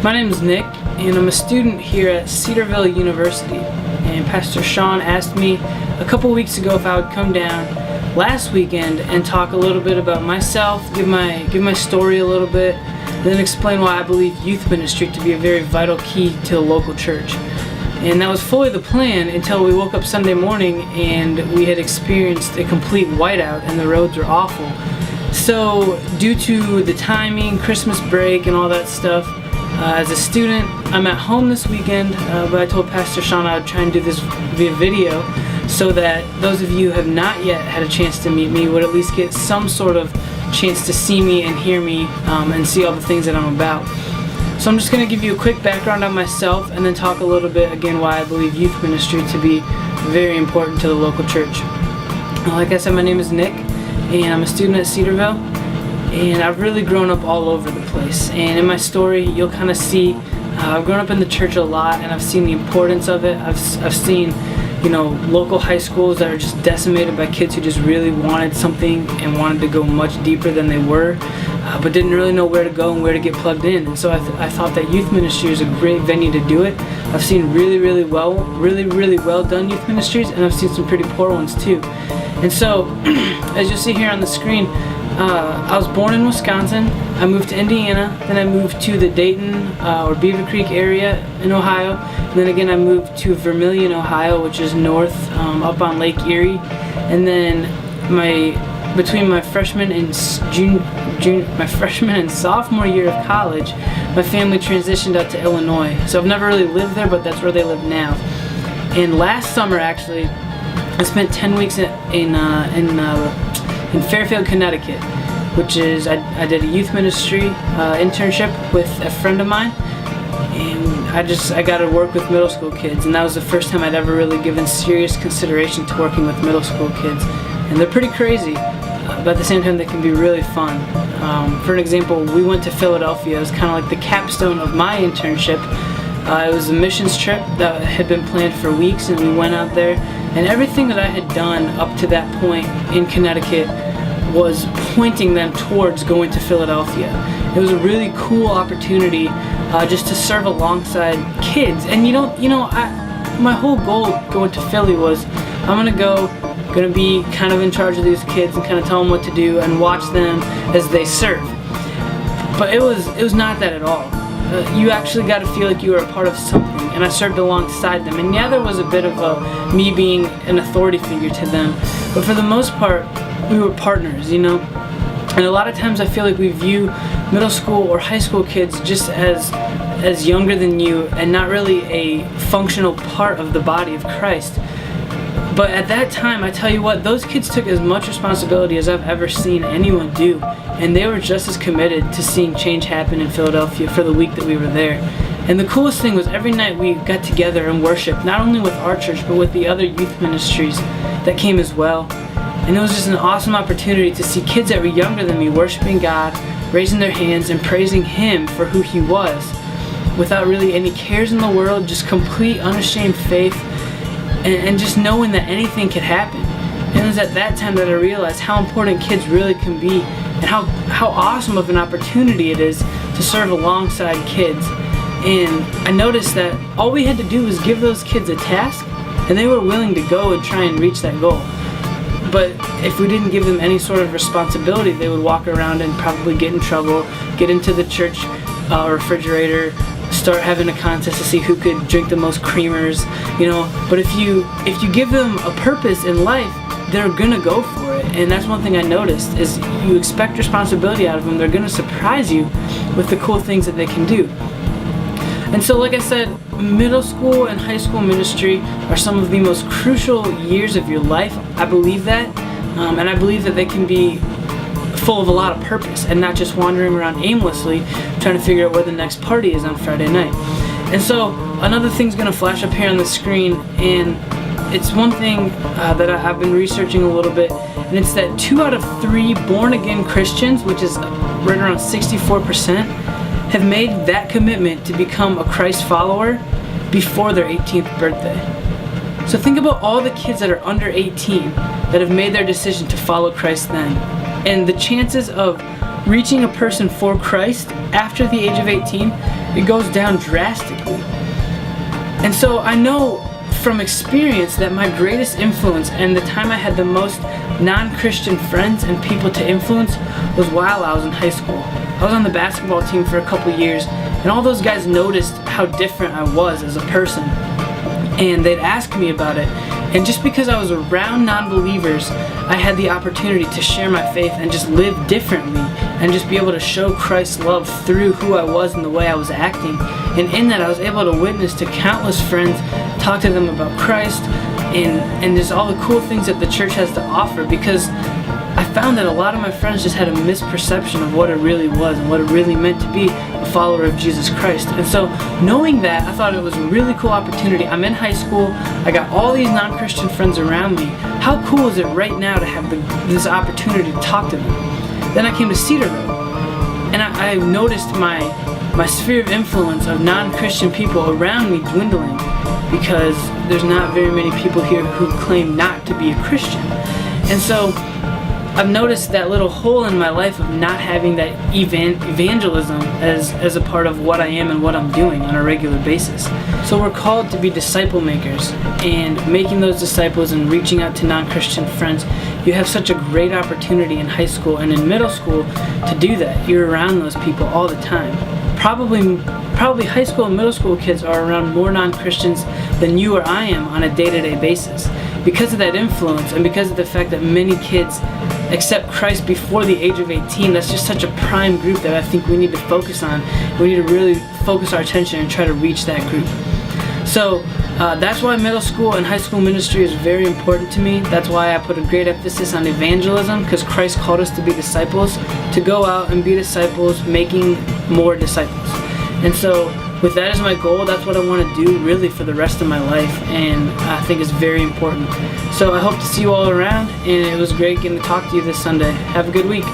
My name is Nick, and I'm a student here at Cedarville University. And Pastor Sean asked me a couple weeks ago if I would come down last weekend and talk a little bit about myself, give my story a little bit, then explain why I believe youth ministry to be a very vital key to the local church. And that was fully the plan until we woke up Sunday morning and we had experienced a complete whiteout and the roads were awful. So due to the timing, Christmas break and all that stuff, as a student, I'm at home this weekend, but I told Pastor Sean I would try and do this via video so that those of you who have not yet had a chance to meet me would at least get some sort of chance to see me and hear me and see all the things that I'm about. So I'm just going to give you a quick background on myself and then talk a little bit again why I believe youth ministry to be very important to the local church. Like I said, my name is Nick and I'm a student at Cedarville. And I've really grown up all over the place. And in my story, you'll kind of see I've grown up in the church a lot, and I've seen the importance of it. I've seen, local high schools that are just decimated by kids who just really wanted something and wanted to go much deeper than they were, but didn't really know where to go and where to get plugged in. And so I thought that youth ministry is a great venue to do it. I've seen really well done youth ministries, and I've seen some pretty poor ones too. And so, as you'll see here on the screen, I was born in Wisconsin. I moved to Indiana, then I moved to the Dayton or Beaver Creek area in Ohio, and then again I moved to Vermilion, Ohio, which is north up on Lake Erie. And then between my freshman and sophomore year of college, my family transitioned out to Illinois. So I've never really lived there, but that's where they live now. And last summer, actually, I spent 10 weeks in Fairfield, Connecticut, which is I did a youth ministry internship with a friend of mine, and I got to work with middle school kids, and that was the first time I'd ever really given serious consideration to working with middle school kids. And they're pretty crazy, but at the same time they can be really fun. For an example, we went to Philadelphia. It was kind of like the capstone of my internship. It was a missions trip that had been planned for weeks, and we went out there, and everything that I had done up to that point in Connecticut was pointing them towards going to Philadelphia. It was a really cool opportunity just to serve alongside kids. And my whole goal going to Philly was I'm gonna be kind of in charge of these kids and kind of tell them what to do and watch them as they serve. But it was not that at all. You actually got to feel like you were a part of something, and I served alongside them. And yeah, there was a bit of me being an authority figure to them, but for the most part, we were partners, And a lot of times I feel like we view middle school or high school kids just as younger than you and not really a functional part of the body of Christ. But at that time, I tell you what, those kids took as much responsibility as I've ever seen anyone do, and they were just as committed to seeing change happen in Philadelphia for the week that we were there. And the coolest thing was every night we got together and worshiped, not only with our church, but with the other youth ministries that came as well. And it was just an awesome opportunity to see kids that were younger than me worshiping God, raising their hands and praising Him for who He was, without really any cares in the world, just complete unashamed faith, and just knowing that anything could happen. And it was at that time that I realized how important kids really can be and how awesome of an opportunity it is to serve alongside kids. And I noticed that all we had to do was give those kids a task, and they were willing to go and try and reach that goal. But if we didn't give them any sort of responsibility, they would walk around and probably get in trouble, get into the church refrigerator, start having a contest to see who could drink the most creamers, But if you give them a purpose in life, they're gonna go for it. And that's one thing I noticed is you expect responsibility out of them, they're gonna surprise you with the cool things that they can do. And so, like I said, middle school and high school ministry are some of the most crucial years of your life. I believe that, and I believe that they can be full of a lot of purpose and not just wandering around aimlessly trying to figure out where the next party is on Friday night. And so another thing's going to flash up here on the screen, and it's one thing that I've been researching a little bit, and it's that 2 out of 3 born-again Christians, which is right around 64%, have made that commitment to become a Christ follower before their 18th birthday. So think about all the kids that are under 18 that have made their decision to follow Christ then. And the chances of reaching a person for Christ after the age of 18 it goes down drastically. And so I know from experience that my greatest influence and the time I had the most non-Christian friends and people to influence was while I was in high school. I was on the basketball team for a couple years, and all those guys noticed how different I was as a person, and they'd ask me about it. And just because I was around non-believers, I had the opportunity to share my faith and just live differently and just be able to show Christ's love through who I was and the way I was acting. And in that, I was able to witness to countless friends, talk to them about Christ, and just all the cool things that the church has to offer, because I found that a lot of my friends just had a misperception of what it really was and what it really meant to be a follower of Jesus Christ. And so knowing that, I thought it was a really cool opportunity. I'm in high school, I got all these non-Christian friends around me. How cool is it right now to have this opportunity to talk to them? Then I came to Cedar Road, and I noticed my sphere of influence of non-Christian people around me dwindling, because there's not very many people here who claim not to be a Christian. And so I've noticed that little hole in my life of not having that evangelism as a part of what I am and what I'm doing on a regular basis. So we're called to be disciple makers, and making those disciples and reaching out to non-Christian friends. You have such a great opportunity in high school and in middle school to do that. You're around those people all the time. Probably high school and middle school kids are around more non-Christians than you or I am on a day-to-day basis. Because of that influence, and because of the fact that many kids accept Christ before the age of 18, that's just such a prime group that I think we need to focus on. We need to really focus our attention and try to reach that group. So that's why middle school and high school ministry is very important to me. That's why I put a great emphasis on evangelism, because Christ called us to be disciples, to go out and be disciples, making more disciples. And so with that as my goal, that's what I want to do really for the rest of my life, and I think it's very important. So I hope to see you all around, and it was great getting to talk to you this Sunday. Have a good week.